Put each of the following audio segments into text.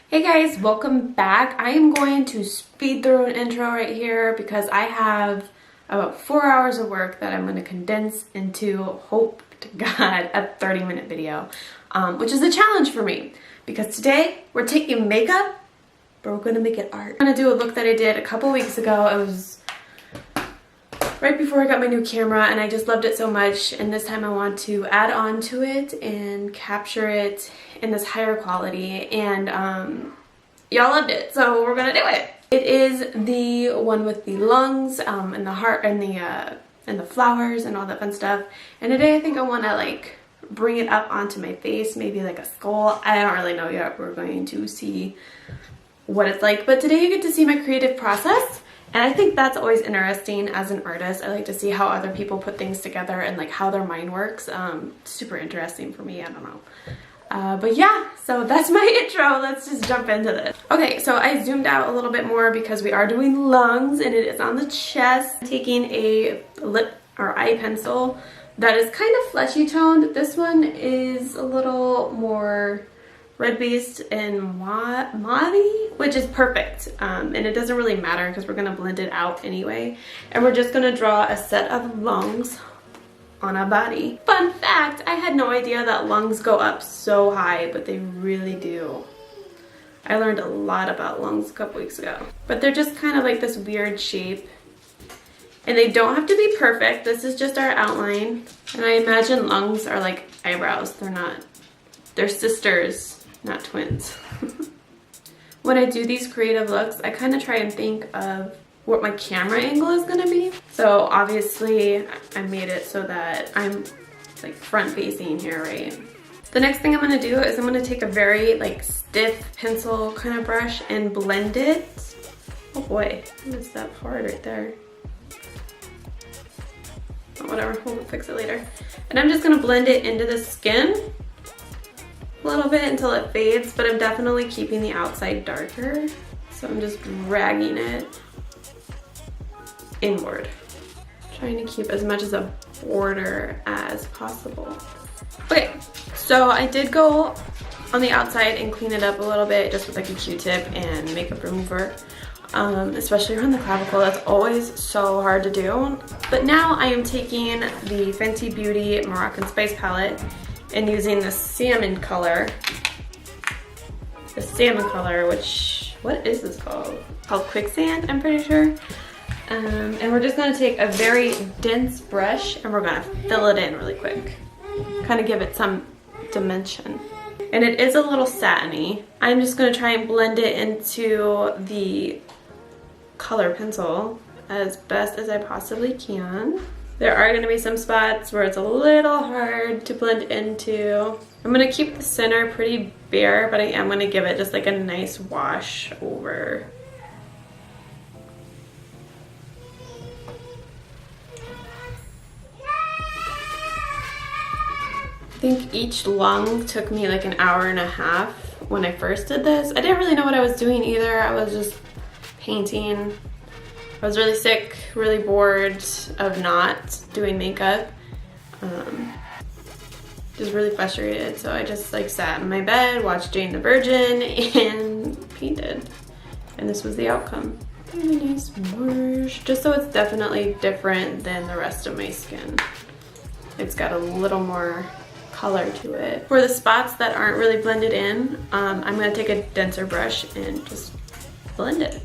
Hey guys, welcome back. I am going to speed through an intro right here because I have about 4 hours of work that I'm going to condense into, hope to God, a 30-minute video, which is a challenge for me because today we're taking makeup, but we're going to make it art. I'm going to do a look that I did a couple weeks ago. It was right before I got my new camera and I just loved it so much, and this time I want to add on to it and capture it in this higher quality, and y'all loved it, so we're gonna do it. It is the one with the lungs and the heart and the flowers and all that fun stuff, and today I think I want to like bring it up onto my face, maybe like a skull. I don't really know yet. We're going to see what it's like, but today you get to see my creative process. And I think that's always interesting as an artist. I like to see how other people put things together and like how their mind works. Super interesting for me, I don't know. But yeah, so that's my intro. Let's just jump into this. Okay, so I zoomed out a little bit more because we are doing lungs and it is on the chest. I'm taking a lip or eye pencil that is kind of fleshy toned. This one is a little more red based and mauve, which is perfect, and it doesn't really matter because we're going to blend it out anyway, and we're just going to draw a set of lungs on a body. Fun fact, I had no idea that lungs go up so high, but they really do. I learned a lot about lungs a couple weeks ago, but they're just kind of like this weird shape, and they don't have to be perfect. This is just our outline, and I imagine lungs are like eyebrows. They're sisters, not twins. When I do these creative looks, I kind of try and think of what my camera angle is going to be. So obviously I made it so that I'm like front facing here, right? The next thing I'm going to do is I'm going to take a very like stiff pencil kind of brush and blend it. Oh boy, I missed that part right there. Oh, whatever, we'll fix it later. And I'm just going to blend it into the skin a little bit until it fades, but I'm definitely keeping the outside darker. So I'm just dragging it inward, trying to keep as much as a border as possible. Okay, so I did go on the outside and clean it up a little bit just with like a Q-tip and makeup remover, especially around the clavicle. That's always so hard to do. But now I am taking the Fenty Beauty Moroccan Spice palette and using the salmon color, which, what is this called? Called Quicksand, I'm pretty sure. And we're just gonna take a very dense brush and we're gonna fill it in really quick. Kind of give it some dimension. And it is a little satiny. I'm just gonna try and blend it into the color pencil as best as I possibly can. There are going to be some spots where it's a little hard to blend into. I'm going to keep the center pretty bare, but I am going to give it just like a nice wash over. I think each lung took me like an hour and a half when I first did this. I didn't really know what I was doing either. I was just painting. I was really sick, really bored of not doing makeup, just really frustrated, so I just like sat in my bed, watched Jane the Virgin, and painted, and this was the outcome. Really nice wash, just so it's definitely different than the rest of my skin. It's got a little more color to it. For the spots that aren't really blended in, I'm going to take a denser brush and just blend it.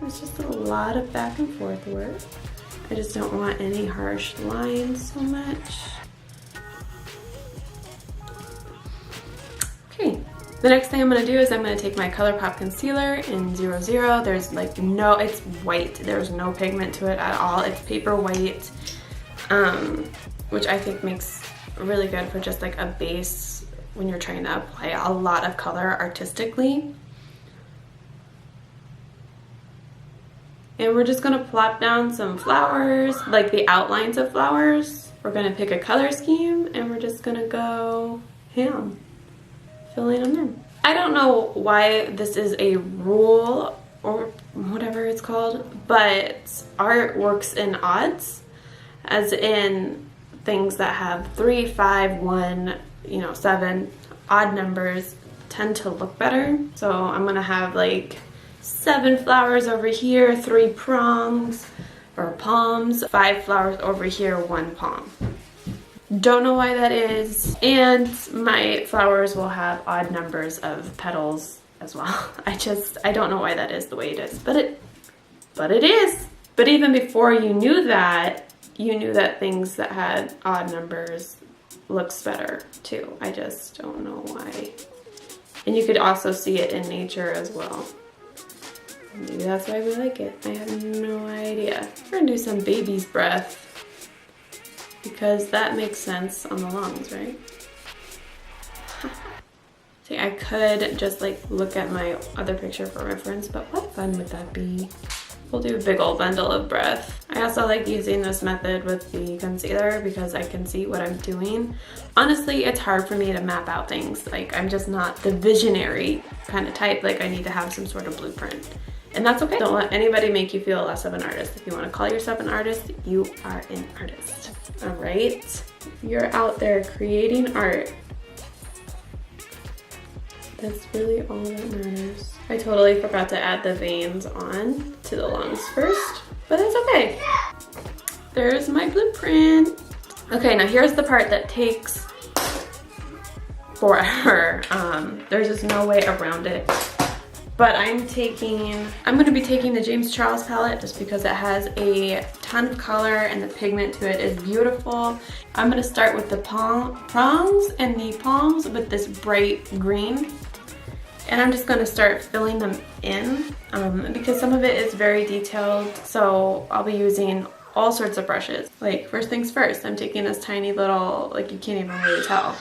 It's just a lot of back and forth work. I just don't want any harsh lines so much. Okay, the next thing I'm gonna do is I'm gonna take my ColourPop concealer in 00. There's like no, it's white. There's no pigment to it at all. It's paper white, which I think makes really good for just like a base when you're trying to apply a lot of color artistically. And we're just gonna plop down some flowers, like the outlines of flowers. We're gonna pick a color scheme and we're just gonna go ham, filling them in. I don't know why this is a rule or whatever it's called, but art works in odds, as in things that have 3, 5, 1, you know, 7, odd numbers tend to look better. So I'm gonna have like 7 flowers over here, 3 prongs or palms, 5 flowers over here, 1 palm. Don't know why that is. And my flowers will have odd numbers of petals as well. I don't know why that is the way it is, but it is. But even before you knew that things that had odd numbers looks better too. I just don't know why. And you could also see it in nature as well. Maybe that's why we like it. I have no idea. We're gonna do some baby's breath because that makes sense on the lungs, right? See, I could just like look at my other picture for reference, but what fun would that be? We'll do a big old bundle of breath. I also like using this method with the concealer because I can see what I'm doing. Honestly, it's hard for me to map out things. Like, I'm just not the visionary kind of type. Like, I need to have some sort of blueprint. And that's okay. Don't let anybody make you feel less of an artist. If you want to call yourself an artist, you are an artist. All right? You're out there creating art. That's really all that matters. I totally forgot to add the veins on to the lungs first, but it's okay. There's my blueprint. Okay, now here's the part that takes forever. There's just no way around it. But I'm gonna be taking the James Charles palette just because it has a ton of color and the pigment to it is beautiful. I'm gonna start with the prongs and the palms with this bright green. And I'm just gonna start filling them in because some of it is very detailed. So I'll be using all sorts of brushes. Like, first things first, I'm taking this tiny little, like, you can't even really tell.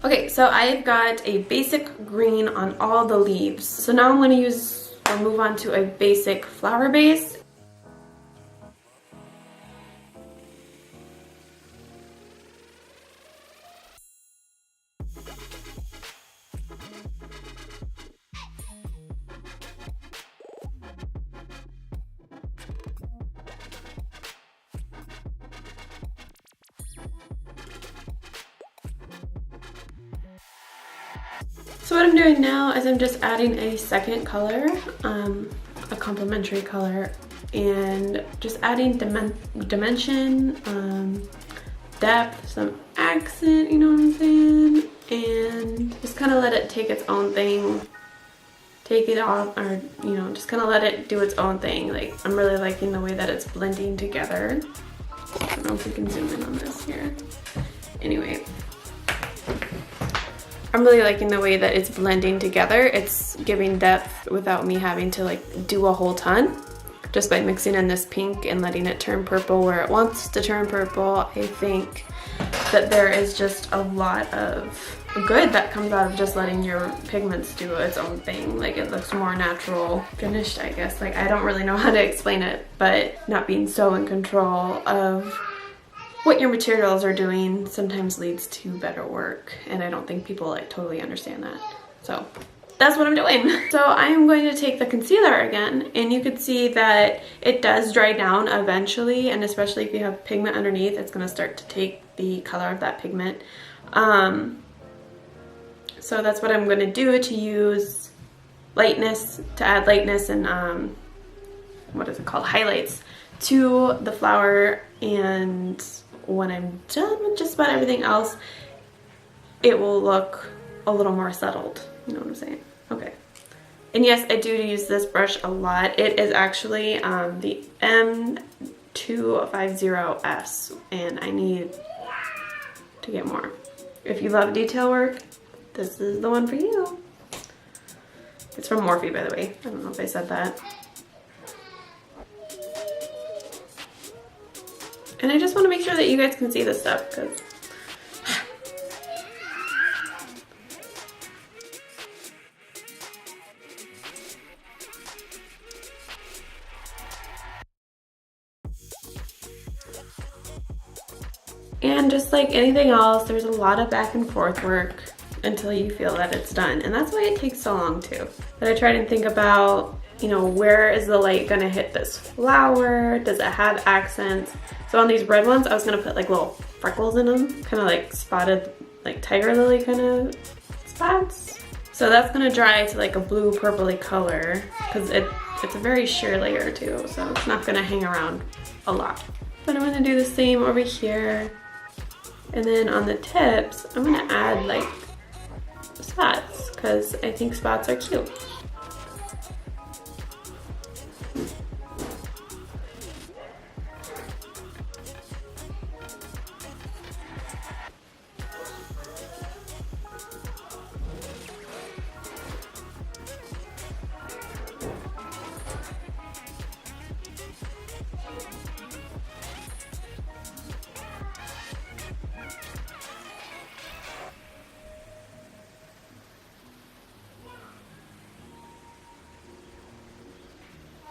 Okay, so I've got a basic green on all the leaves. So now I'm gonna move on to a basic flower base. So what I'm doing now is I'm just adding a second color, a complementary color, and just adding dimension, depth, some accent, you know what I'm saying? And just kind of let it take its own thing. Take it off, or, you know, just kind of let it do its own thing. Like, I'm really liking the way that it's blending together. I don't know if we can zoom in on this here. Anyway. I'm really liking the way that it's blending together. It's giving depth without me having to like do a whole ton. Just by mixing in this pink and letting it turn purple where it wants to turn purple, I think that there is just a lot of good that comes out of just letting your pigments do its own thing. Like, it looks more natural finished, I guess. Like, I don't really know how to explain it, but not being so in control of what your materials are doing sometimes leads to better work, and I don't think people like totally understand that. So that's what I'm doing. So I am going to take the concealer again, and you could see that it does dry down eventually, and especially if you have pigment underneath, it's going to start to take the color of that pigment. So that's what I'm going to do, to use lightness, to add lightness and what is it called, highlights to the flower. And when I'm done with just about everything else, it will look a little more settled. You know what I'm saying? Okay. And yes, I do use this brush a lot. It is actually the M250S, and I need to get more. If you love detail work, this is the one for you. It's from Morphe, by the way. I don't know if I said that. And I just want to make sure that you guys can see this stuff, because and just like anything else, there's a lot of back and forth work until you feel that it's done. And that's why it takes so long too. But I tried and think about, you know, where is the light gonna hit this flower? Does it have accents? So on these red ones, I was gonna put like little freckles in them, kind of like spotted, like tiger lily kind of spots. So that's gonna dry to like a blue purpley color because it's a very sheer layer too, so it's not gonna hang around a lot. But I'm gonna do the same over here. And then on the tips, I'm gonna add like spots because I think spots are cute.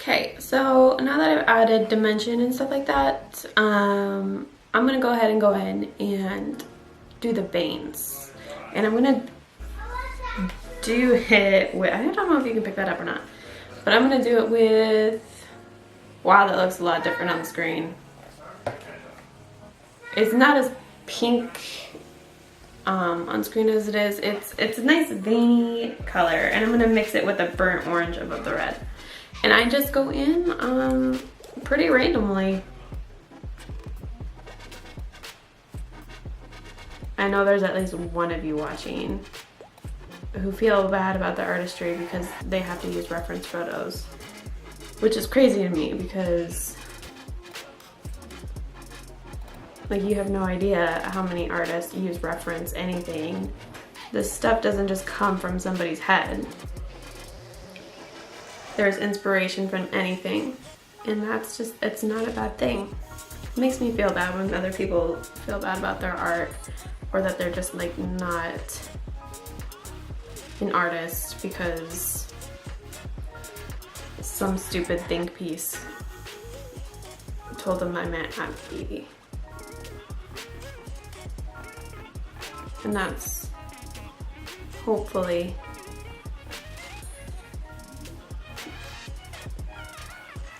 Okay, so now that I've added dimension and stuff like that, I'm gonna go ahead and go in and do the veins. And I'm gonna do it with, I don't know if you can pick that up or not, but I'm gonna do it with, wow, that looks a lot different on the screen. It's not as pink on screen as it is. It's a nice veiny color, and I'm gonna mix it with the burnt orange above the red. And I just go in pretty randomly. I know there's at least one of you watching who feel bad about the artistry because they have to use reference photos, which is crazy to me because like you have no idea how many artists use reference anything. This stuff doesn't just come from somebody's head. There's inspiration from anything, and that's just, it's not a bad thing. It makes me feel bad when other people feel bad about their art or that they're just like not an artist because some stupid think piece told them I meant happy. And that's hopefully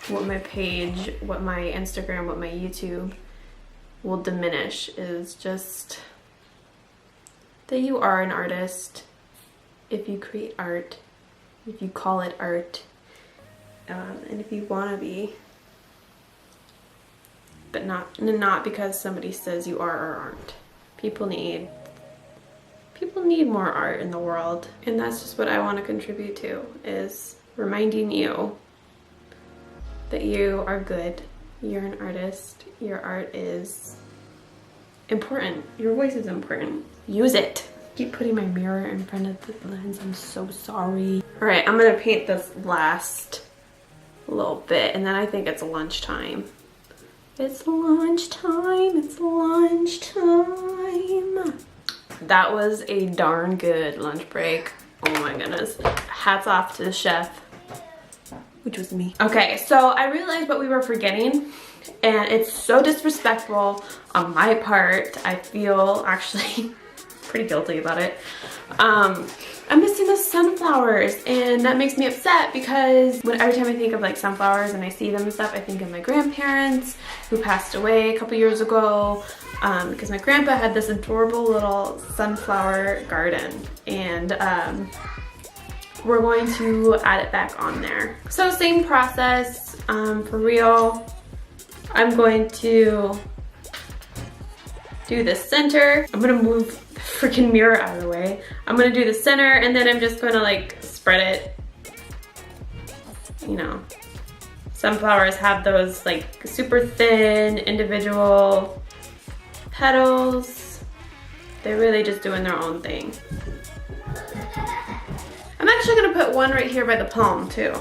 what my page, what my Instagram, what my YouTube will diminish, is just that you are an artist if you create art, if you call it art, and if you want to be, but not because somebody says you are or aren't. People need more art in the world, and that's just what I want to contribute to, is reminding you that you are good, you're an artist, your art is important, your voice is important. Use it. Keep putting my mirror in front of the lens, I'm so sorry. All right, I'm gonna paint this last little bit, and then I think it's lunchtime. It's lunchtime, it's lunchtime. That was a darn good lunch break. Oh my goodness. Hats off to the chef, which was me. Okay, so I realized what we were forgetting, and it's so disrespectful on my part. I feel actually pretty guilty about it. I'm missing the sunflowers, and that makes me upset because every time I think of like sunflowers and I see them and stuff, I think of my grandparents who passed away a couple years ago, because my grandpa had this adorable little sunflower garden, and we're going to add it back on there. So same process, for real. I'm going to do the center. I'm gonna move the freaking mirror out of the way. I'm gonna do the center, and then I'm just gonna like spread it. You know, sunflowers have those like super thin individual petals. They're really just doing their own thing. I'm actually gonna put one right here by the palm too.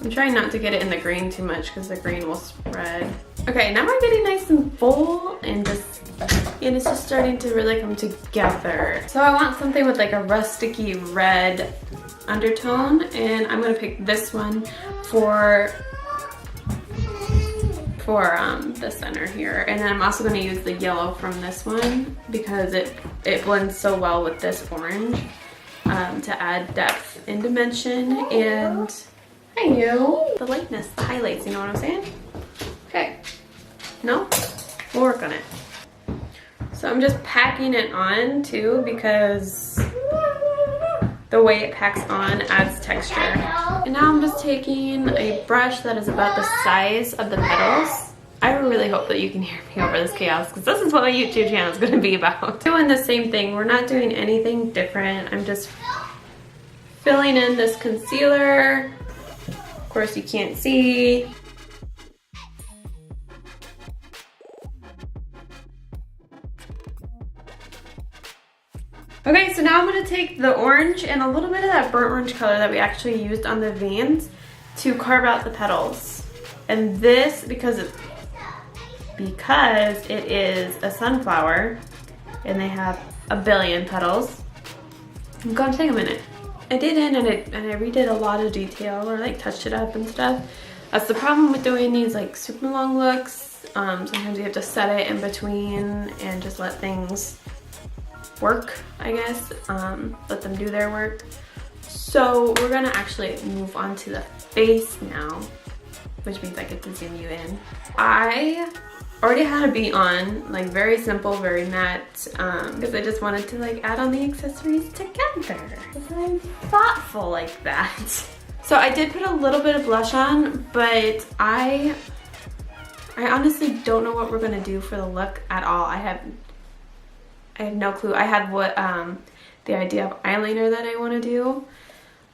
I'm trying not to get it in the green too much because the green will spread. Okay, now we're getting nice and full, and it's just starting to really come together. So I want something with like a rusticy red undertone, and I'm gonna pick this one for the center here. And then I'm also gonna use the yellow from this one because it blends so well with this orange, to add depth in dimension and hi you. The lightness, the highlights, you know what I'm saying? Okay. No? We'll work on it. So I'm just packing it on too because the way it packs on adds texture. And now I'm just taking a brush that is about the size of the petals. I really hope that you can hear me over this chaos because this is what my YouTube channel is going to be about. Doing the same thing. We're not doing anything different. I'm just filling in this concealer. Of course you can't see. Okay, so now I'm going to take the orange and a little bit of that burnt orange color that we actually used on the veins to carve out the petals. And this, because it is a sunflower and they have a billion petals, I'm going to take a minute. I did it and I redid a lot of detail or like touched it up and stuff. That's the problem with doing these like super long looks. Sometimes you have to set it in between and just let things work, I guess. Let them do their work. So we're gonna actually move on to the face now, which means I get to zoom you in. I already had a beat on, like very simple, very matte, because I just wanted to like add on the accessories together. Because I'm thoughtful like that. So I did put a little bit of blush on, but I honestly don't know what we're gonna do for the look at all. I have no clue. I had the idea of eyeliner that I want to do.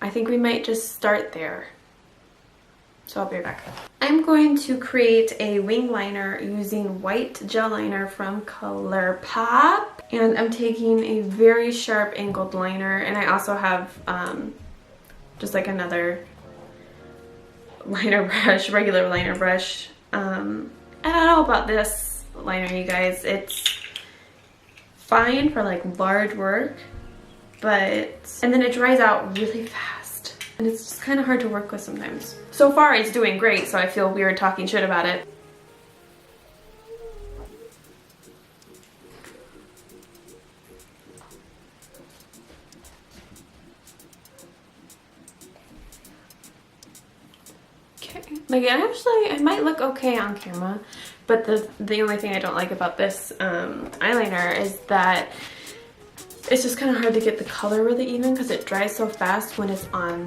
I think we might just start there. So I'll be right back. I'm going to create a wing liner using white gel liner from ColourPop. And I'm taking a very sharp angled liner. And I also have just like another liner brush, regular liner brush. I don't know about this liner, you guys. It's fine for like large work, and then it dries out really fast and it's just kind of hard to work with sometimes. So far it's doing great, so I feel weird talking shit about it. Okay, like I might look okay on camera. But the only thing I don't like about this eyeliner is that it's just kind of hard to get the color really even because it dries so fast when it's on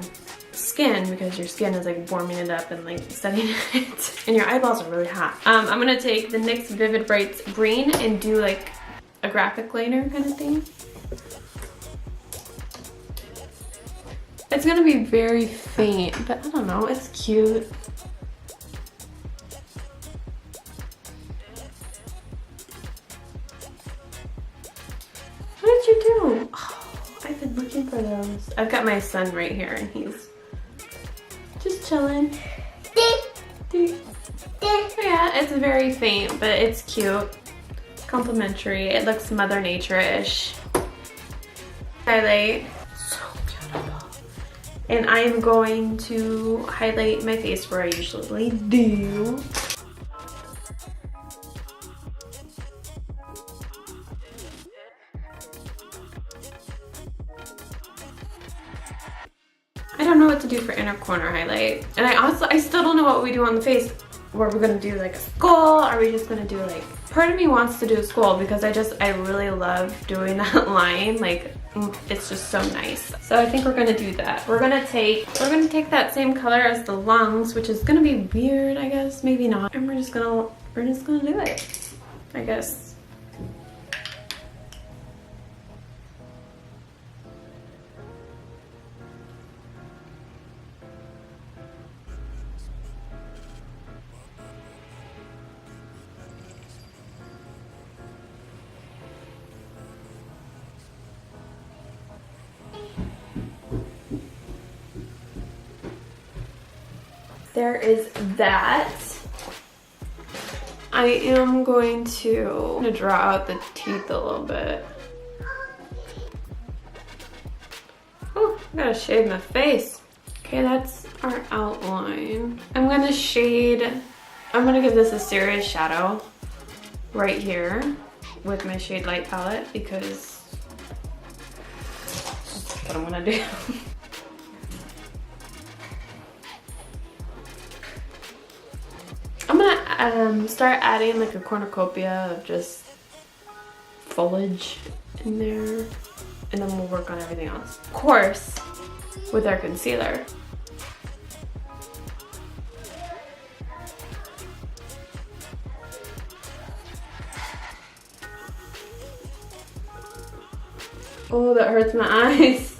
skin, because your skin is like warming it up and like setting it, and your eyeballs are really hot. I'm gonna take the NYX Vivid Brights Green and do like a graphic liner kind of thing. It's gonna be very faint, but I don't know, it's cute. What did you do? Oh, I've been looking for those. I've got my son right here and he's just chilling. Yeah, it's very faint, but it's cute. Complimentary. It looks Mother Nature-ish. Highlight. So beautiful. And I am going to highlight my face where I usually do. I don't know what to do for inner corner highlight. And I still don't know what we do on the face. Were we gonna do like a skull? Are we just gonna do like, part of me wants to do a skull because I really love doing that line. Like, it's just so nice. So I think we're gonna do that. We're gonna take that same color as the lungs, which is gonna be weird, I guess, maybe not. And we're just gonna do it, I guess. There is that. I am going to draw out the teeth a little bit. Oh, I gotta shade my face. Okay, that's our outline. I'm gonna give this a serious shadow right here with my Shade Light palette because that's what I'm gonna do. start adding like a cornucopia of just foliage in there, and then we'll work on everything else. Of course, with our concealer. Oh, that hurts my eyes.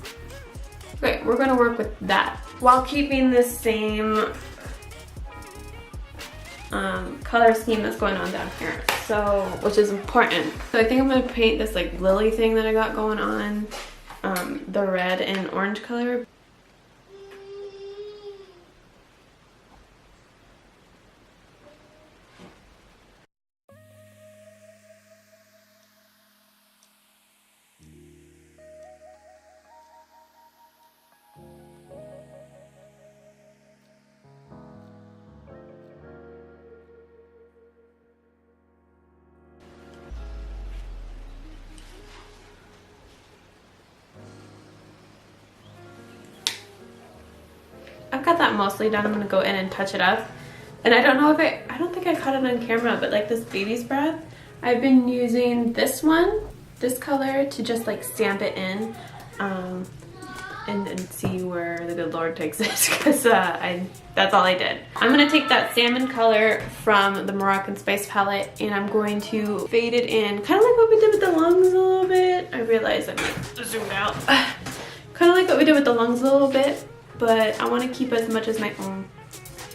Okay, we're gonna work with that while keeping the same color scheme that's going on down here, so, which is important. So I think I'm gonna paint this like lily thing that I got going on, the red and orange color. I've got that mostly done. I'm gonna go in and touch it up. And I don't know if I don't think I caught it on camera, but like this baby's breath, I've been using this one, this color, to just like stamp it in and see where the good Lord takes it, because that's all I did. I'm gonna take that salmon color from the Moroccan Spice palette and I'm going to fade it in, kind of like what we did with the lungs a little bit. I realized I might zoom out. Kind of like what we did with the lungs a little bit. But I want to keep as much as my own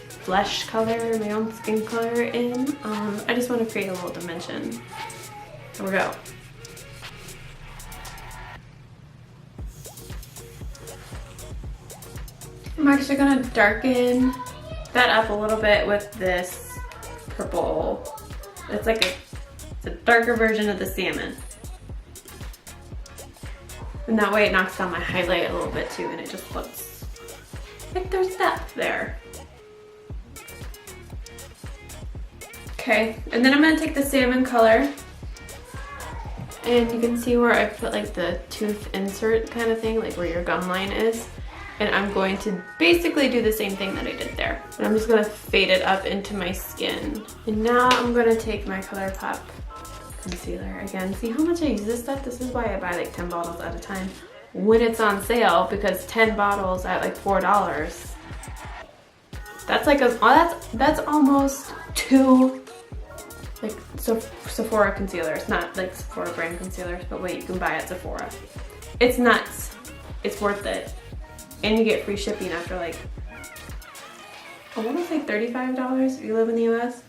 flesh color, my own skin color in. I just want to create a little dimension. Here we go. I'm actually going to darken that up a little bit with this purple. It's like it's a darker version of the salmon. And that way it knocks down my highlight a little bit too, and it just looks like there's depth there. Okay, and then I'm gonna take the salmon color, and you can see where I put like the tooth insert kind of thing, like where your gum line is. And I'm going to basically do the same thing that I did there. But I'm just gonna fade it up into my skin. And now I'm gonna take my ColourPop concealer again. See how much I use this stuff? This is why I buy like 10 bottles at a time when it's on sale, because 10 bottles at like $4. That's like that's almost 2 like Sephora concealers, not like Sephora brand concealers, but wait, you can buy at Sephora. It's nuts. It's worth it. And you get free shipping after like, I want to say $35 if you live in the US.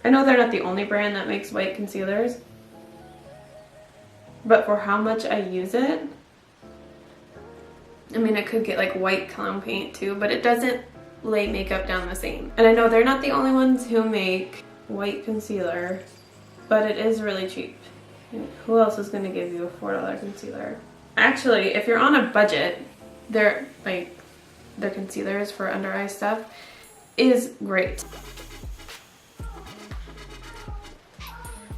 I know they're not the only brand that makes white concealers, but for how much I use it, I mean, I could get like white clown paint too, but it doesn't lay makeup down the same. And I know they're not the only ones who make white concealer, but it is really cheap. And who else is going to give you a $4 concealer? Actually, if you're on a budget, their concealers for under eye stuff is great.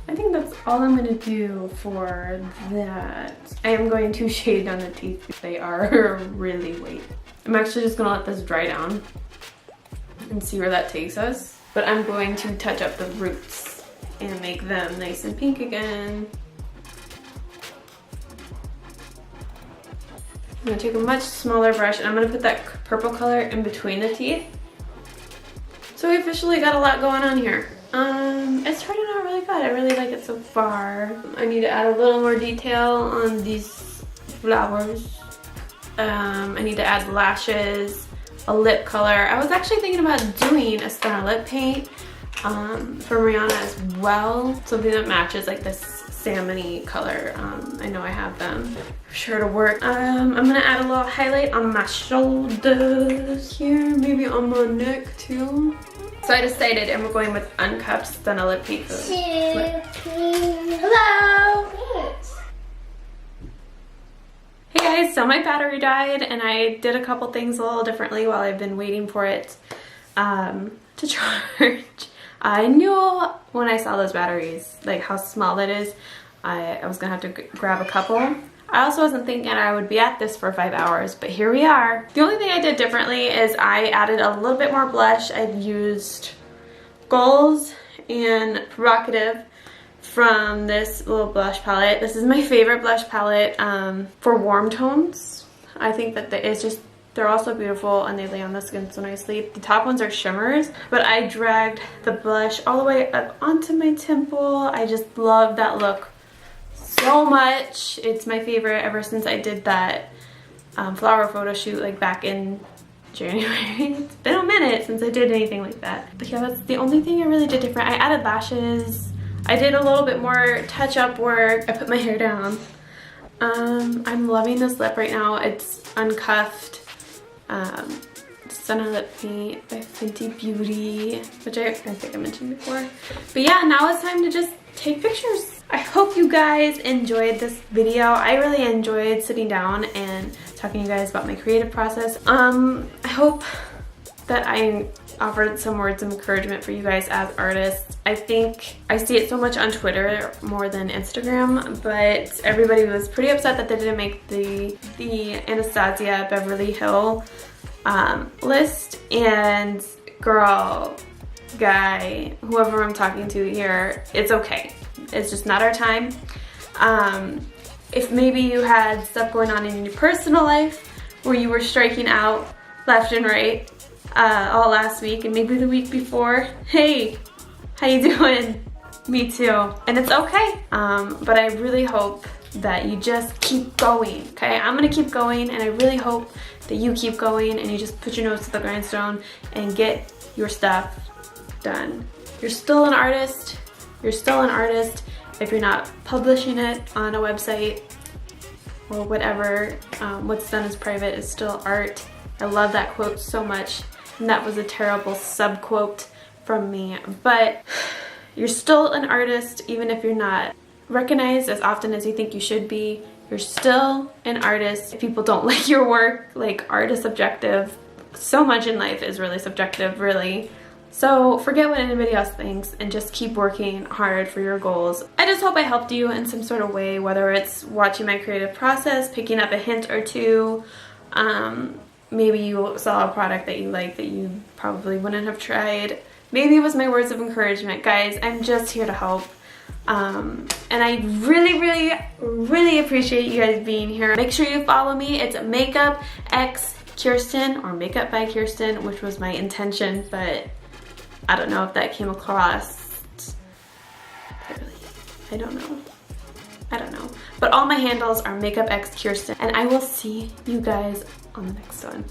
I think that's all I'm gonna do for that. I am going to shade down the teeth because they are really white. I'm actually just gonna let this dry down and see where that takes us. But I'm going to touch up the roots and make them nice and pink again. I'm gonna take a much smaller brush and I'm gonna put that purple color in between the teeth. So we officially got a lot going on here. It's turning out really good. I really like it so far. I need to add a little more detail on these flowers. I need to add lashes, a lip color. I was actually thinking about doing a stunner lip paint for Rihanna as well. Something that matches like this salmon-y color. I know I have them. Sure to work. I'm gonna add a little highlight on my shoulders here, maybe on my neck too. So I decided, and we're going with Uncupped Stunner Lip Paint. Hello! Hey guys, so my battery died and I did a couple things a little differently while I've been waiting for it to charge. I knew when I saw those batteries, like how small it is, I was gonna have to grab a couple. I also wasn't thinking I would be at this for 5 hours, but here we are. The only thing I did differently is I added a little bit more blush. I used Goals and Provocative from this little blush palette. This is my favorite blush palette for warm tones. I think that it's just, they're also beautiful and they lay on the skin so nicely. The top ones are shimmers, but I dragged the blush all the way up onto my temple. I just love that look so much. It's my favorite ever since I did that flower photo shoot like back in January. It's been a minute since I did anything like that. But yeah, that's the only thing I really did different. I added lashes. I did a little bit more touch-up work. I put my hair down. I'm loving this lip right now. It's uncuffed. Center Lip Paint by Fenty Beauty, which I think I mentioned before. But yeah, now it's time to just take pictures. I hope you guys enjoyed this video. I really enjoyed sitting down and talking to you guys about my creative process. I hope that I offered some words of encouragement for you guys as artists. I think I see it so much on Twitter more than Instagram, but everybody was pretty upset that they didn't make the Anastasia Beverly Hill list. And girl, guy, whoever I'm talking to here, it's okay. It's just not our time. If maybe you had stuff going on in your personal life where you were striking out left and right all last week and maybe the week before, hey, how you doing? Me too. And it's okay. But I really hope that you just keep going, okay? I'm gonna keep going, and I really hope that you keep going and you just put your nose to the grindstone and get your stuff done. You're still an artist. You're still an artist if you're not publishing it on a website or whatever. What's done is private is still art. I love that quote so much, and that was a terrible sub-quote from me. But you're still an artist even if you're not recognized as often as you think you should be. You're still an artist. If people don't like your work, like, art is subjective. So much in life is really subjective, really. So forget what anybody else thinks and just keep working hard for your goals. I just hope I helped you in some sort of way, whether it's watching my creative process, picking up a hint or two, maybe you saw a product that you like that you probably wouldn't have tried. Maybe it was my words of encouragement. Guys, I'm just here to help. And I really appreciate you guys being here. Make sure you follow me. It's Makeup X Kirsten, or Makeup by Kirsten, which was my intention, but I don't know if that came across clearly. I don't know. But all my handles are Makeup X Kirsten, and I will see you guys on the next one.